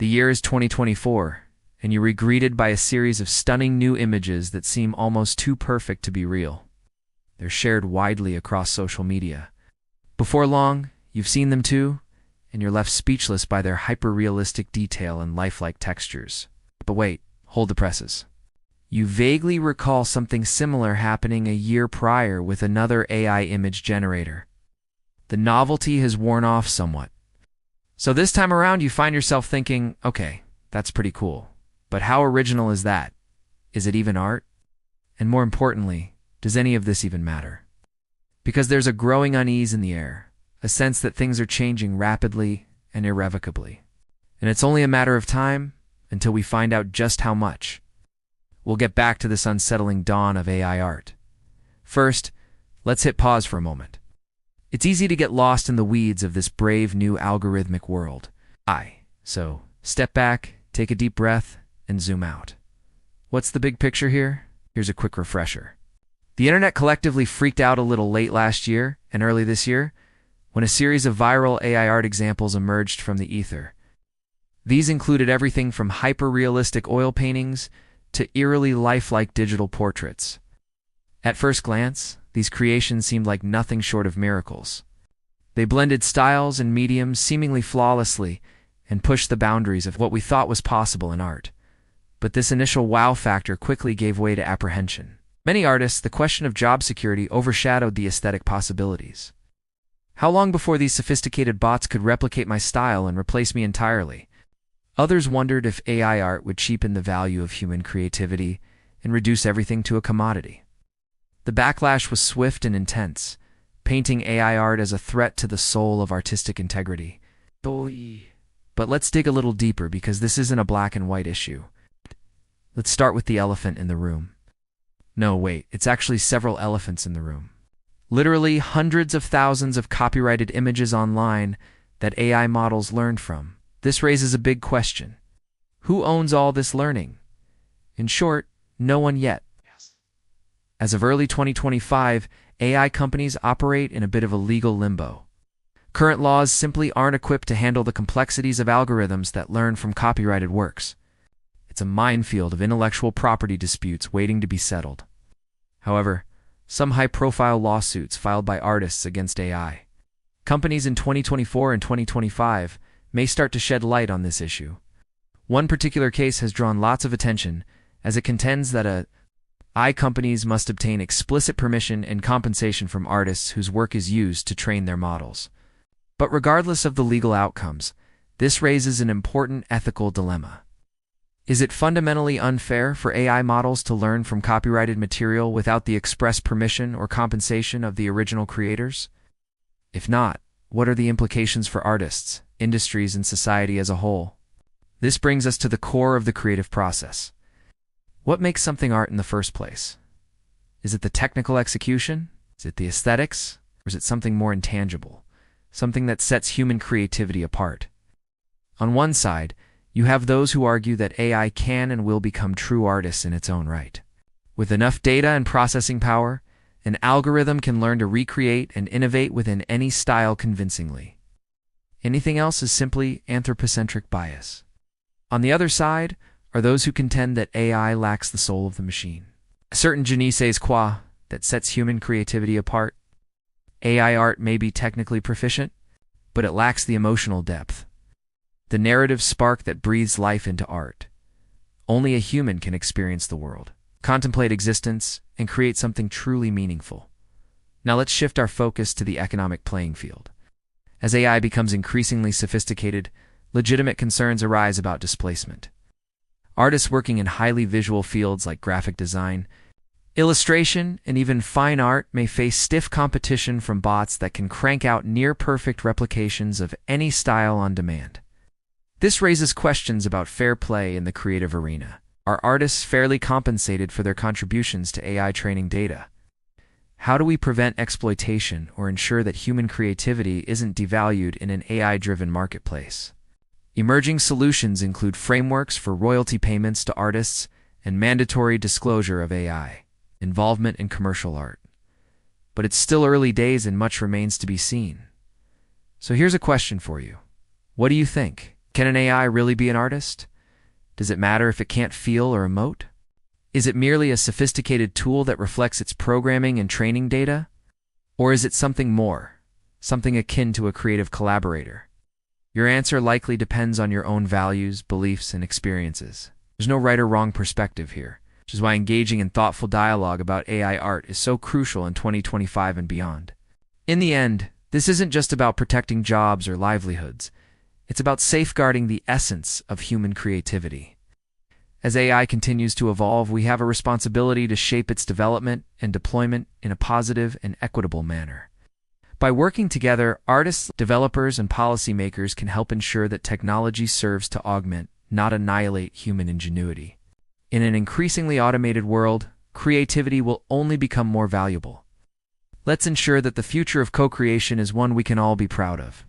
The year is 2024, and you're greeted by a series of stunning new images that seem almost too perfect to be real. They're shared widely across social media. Before long, you've seen them too, and you're left speechless by their hyper-realistic detail and lifelike textures. But wait, hold the presses. You vaguely recall something similar happening a year prior with another AI image generator. The novelty has worn off somewhat. So this time around, you find yourself thinking, okay, that's pretty cool, but how original is that? Is it even art? And more importantly, does any of this even matter? Because there's a growing unease in the air, a sense that things are changing rapidly and irrevocably. And it's only a matter of time until we find out just how much. We'll get back to this unsettling dawn of AI art. First, let's hit pause for a moment. It's easy to get lost in the weeds of this brave new algorithmic world. So step back, take a deep breath, and zoom out. What's the big picture here? Here's a quick refresher. The internet collectively freaked out a little late last year and early this year when a series of viral AI art examples emerged from the ether. These included everything from hyper-realistic oil paintings to eerily lifelike digital portraits. At first glance, these creations seemed like nothing short of miracles. They blended styles and mediums seemingly flawlessly and pushed the boundaries of what we thought was possible in art. But this initial wow factor quickly gave way to apprehension. Many artists, the question of job security overshadowed the aesthetic possibilities. How long before these sophisticated bots could replicate my style and replace me entirely? Others wondered if AI art would cheapen the value of human creativity and reduce everything to a commodity. The backlash was swift and intense, painting AI art as a threat to the soul of artistic integrity. But let's dig a little deeper because this isn't a black and white issue. Let's start with the elephant in the room. No, wait, it's actually several elephants in the room. Literally hundreds of thousands of copyrighted images online that AI models learned from. This raises a big question. Who owns all this learning? In short, no one yet. As of early 2025, AI companies operate in a bit of a legal limbo. Current laws simply aren't equipped to handle the complexities of algorithms that learn from copyrighted works. It's a minefield of intellectual property disputes waiting to be settled. However, some high-profile lawsuits filed by artists against AI. Companies in 2024 and 2025 may start to shed light on this issue. One particular case has drawn lots of attention as it contends that AI companies must obtain explicit permission and compensation from artists whose work is used to train their models. But regardless of the legal outcomes, this raises an important ethical dilemma. Is it fundamentally unfair for AI models to learn from copyrighted material without the express permission or compensation of the original creators? If not, what are the implications for artists, industries, and society as a whole? This brings us to the core of the creative process. What makes something art in the first place? Is it the technical execution? Is it the aesthetics? Or is it something more intangible? Something that sets human creativity apart? On one side, you have those who argue that AI can and will become true artists in its own right. With enough data and processing power, an algorithm can learn to recreate and innovate within any style convincingly. Anything else is simply anthropocentric bias. On the other side are those who contend that AI lacks the soul of the machine. A certain je ne sais quoi that sets human creativity apart. AI art may be technically proficient, but it lacks the emotional depth. The narrative spark that breathes life into art. Only a human can experience the world, contemplate existence, and create something truly meaningful. Now let's shift our focus to the economic playing field. As AI becomes increasingly sophisticated, legitimate concerns arise about displacement. Artists working in highly visual fields like graphic design, illustration, and even fine art may face stiff competition from bots that can crank out near-perfect replications of any style on demand. This raises questions about fair play in the creative arena. Are artists fairly compensated for their contributions to AI training data? How do we prevent exploitation or ensure that human creativity isn't devalued in an AI-driven marketplace? Emerging solutions include frameworks for royalty payments to artists and mandatory disclosure of AI involvement in commercial art. But it's still early days and much remains to be seen. So here's a question for you. What do you think? Can an AI really be an artist? Does it matter if it can't feel or emote? Is it merely a sophisticated tool that reflects its programming and training data? Or is it something more, something akin to a creative collaborator? Your answer likely depends on your own values, beliefs, and experiences. There's no right or wrong perspective here, which is why engaging in thoughtful dialogue about AI art is so crucial in 2025 and beyond. In the end, this isn't just about protecting jobs or livelihoods. It's about safeguarding the essence of human creativity. As AI continues to evolve, we have a responsibility to shape its development and deployment in a positive and equitable manner. By working together, artists, developers, and policymakers can help ensure that technology serves to augment, not annihilate, human ingenuity. In an increasingly automated world, creativity will only become more valuable. Let's ensure that the future of co-creation is one we can all be proud of.